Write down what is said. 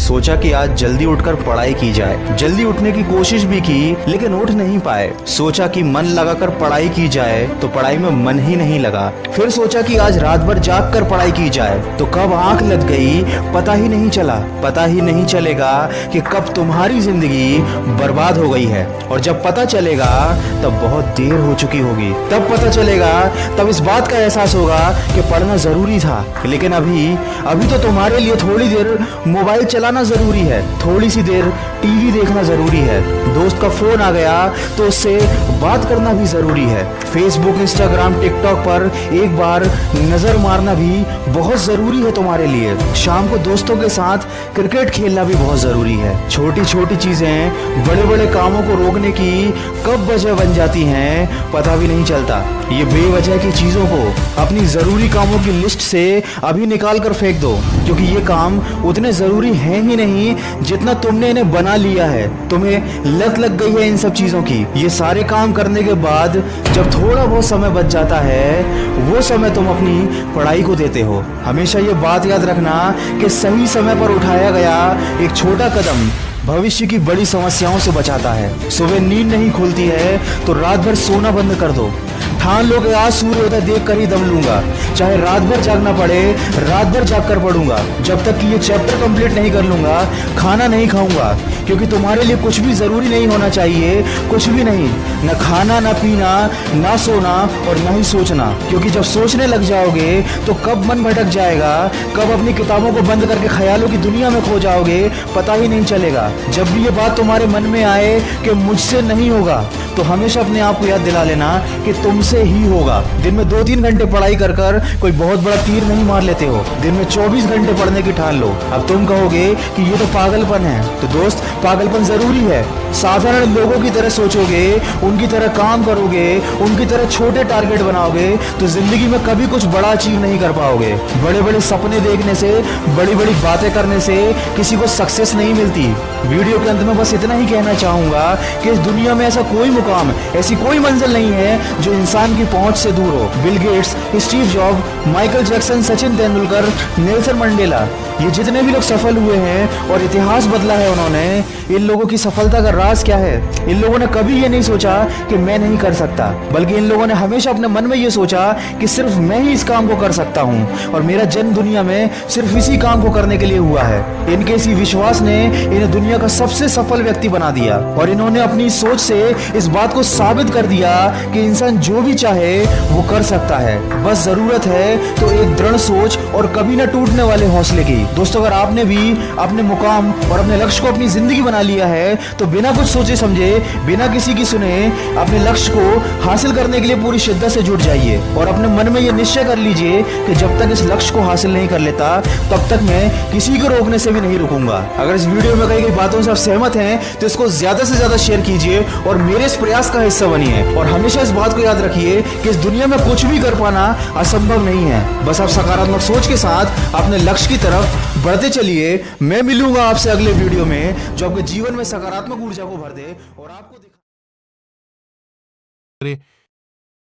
सोचा कि आज जल्दी उठकर पढ़ाई की जाए। जल्दी उठने की कोशिश भी की लेकिन उठ नहीं पाए। सोचा कि मन लगाकर पढ़ाई की जाए तो पढ़ाई में मन ही नहीं लगा। फिर सोचा कि आज रात भर जाग कर पढ़ाई की जाए तो कब आंख लग गई पता ही नहीं चला। पता ही नहीं चलेगा कि कब तुम्हारी जिंदगी बर्बाद हो गई है, और जब पता चलेगा तब बहुत देर हो चुकी होगी। तब पता चलेगा, तब इस बात का एहसास होगा कि पढ़ना जरूरी था। लेकिन अभी तो तुम्हारे लिए थोड़ी देर मोबाइल चलाना जरूरी है, थोड़ी सी देर टीवी देखना जरूरी है, दोस्त का फोन आ गया तो उससे बात करना भी जरूरी है, फेसबुक इंस्टाग्राम टिकटॉक पर एक बार नजर मारना भी बहुत जरूरी है तुम्हारे लिए। शाम को दोस्तों के साथ क्रिकेट खेलना भी बहुत जरूरी है। छोटी छोटी चीजें बड़े बड़े कामों को रोकने की कब वजह बन जाती हैं पता भी नहीं चलता। ये बेवजह की चीजों को अपनी जरूरी कामों की लिस्ट से अभी निकाल कर फेंक दो, क्योंकि ये काम उतने जरूरी हैं ही नहीं जितना तुमने इन्हें बना लिया है। तुम्हें लत लग गई है इन सब चीजों की। ये सारे काम करने के बाद जब थोड़ा बहुत समय बच जाता है वो समय तुम अपनी पढ़ाई को देते हो। हमेशा ये बात याद रखना कि सही समय पर उठाया गया एक छोटा कदम भविष्य की बड़ी समस्याओं से बचाता है। सुबह नींद नहीं खुलती है तो रात भर सोना बंद कर दो। ठान लो कि आज सूर्योदय देख कर ही दम लूंगा, चाहे रात भर जागना पड़े रात भर जाग कर पढ़ूंगा। जब तक कि ये चैप्टर कंप्लीट नहीं कर लूंगा खाना नहीं खाऊंगा, क्योंकि तुम्हारे लिए कुछ भी जरूरी नहीं होना चाहिए, कुछ भी नहीं, न खाना न पीना न सोना और न ही सोचना। क्योंकि जब सोचने लग जाओगे तो कब मन भटक जाएगा, कब अपनी किताबों को बंद करके ख्यालों की दुनिया में खो जाओगे पता ही नहीं चलेगा। जब भी ये बात तुम्हारे मन में आए कि मुझसे नहीं होगा तो हमेशा अपने आप को याद दिला लेना कि तुमसे ही होगा। दिन में 2-3 घंटे पढ़ाई कर कर कोई बहुत बड़ा तीर नहीं मार लेते हो। दिन में 24 घंटे पढ़ने की ठान लो। अब तुम कहोगे कि ये तो पागलपन है, तो दोस्त पागलपन जरूरी है। साधारण लोगों की तरह सोचोगे, उनकी तरह काम करोगे, उनकी तरह छोटे टारगेट बनाओगे तो जिंदगी में कभी कुछ बड़ा अचीव नहीं कर पाओगे। बड़े बड़े सपने देखने से, बड़ी बड़ी बातें करने से किसी को सक्सेस नहीं मिलती। वीडियो के अंत में बस इतना ही कहना चाहूंगा कि इस दुनिया में ऐसा कोई मुकाम, ऐसी कोई मंजिल नहीं है जो इंसान की पहुंच से दूर हो। Bill Gates, Steve job, Michael Jackson, Sachin Tendulkar, Nelson Mandela, ये जितने भी लोग सफल हुए हैं और इतिहास बदला है उन्होंने, इन लोगों की सफलता का राज क्या है? इन लोगों ने कभी ये नहीं सोचा कि मैं नहीं कर सकता, बल्कि इन लोगों ने हमेशा अपने मन में ये सोचा कि सिर्फ मैं ही इस काम को कर सकता हूँ और मेरा जन्म दुनिया में सिर्फ इसी काम को करने के लिए हुआ है। इनके इसी विश्वास ने इन्हें दुनिया का सबसे सफल व्यक्ति बना दिया और इन्होंने अपनी सोच से इस बात को साबित कर दिया कि इंसान जो भी चाहे वो कर सकता है। बस जरूरत है तो एक दृढ़ सोच और कभी न टूटने वाले हौसले की। दोस्तों, अगर आपने भी अपने मुकाम और अपने लक्ष्य को अपनी जिंदगी बना लिया है तो बिना कुछ सोचे समझे, बिना किसी की सुने अपने लक्ष्य को हासिल करने के लिए पूरी शिद्दत से जुट जाइए और अपने मन में ये निश्चय कर लीजिए कि जब तक इस लक्ष्य को हासिल नहीं कर लेता तब तक मैं किसी को रोकने से भी नहीं रुकूंगा। अगर इस वीडियो में कही गई बातों से आप सहमत हैं तो इसको ज्यादा से ज्यादा शेयर कीजिए और मेरे इस प्रयास का हिस्सा बनिए। और हमेशा इस बात को याद रखिए कि इस दुनिया में कुछ भी कर पाना असंभव नहीं है। बस आप सकारात्मक सोच के साथ अपने लक्ष्य की तरफ बढ़ते चलिए। मैं मिलूंगा आपसे अगले वीडियो में जो आपके जीवन में सकारात्मक ऊर्जा को भर दे और आपको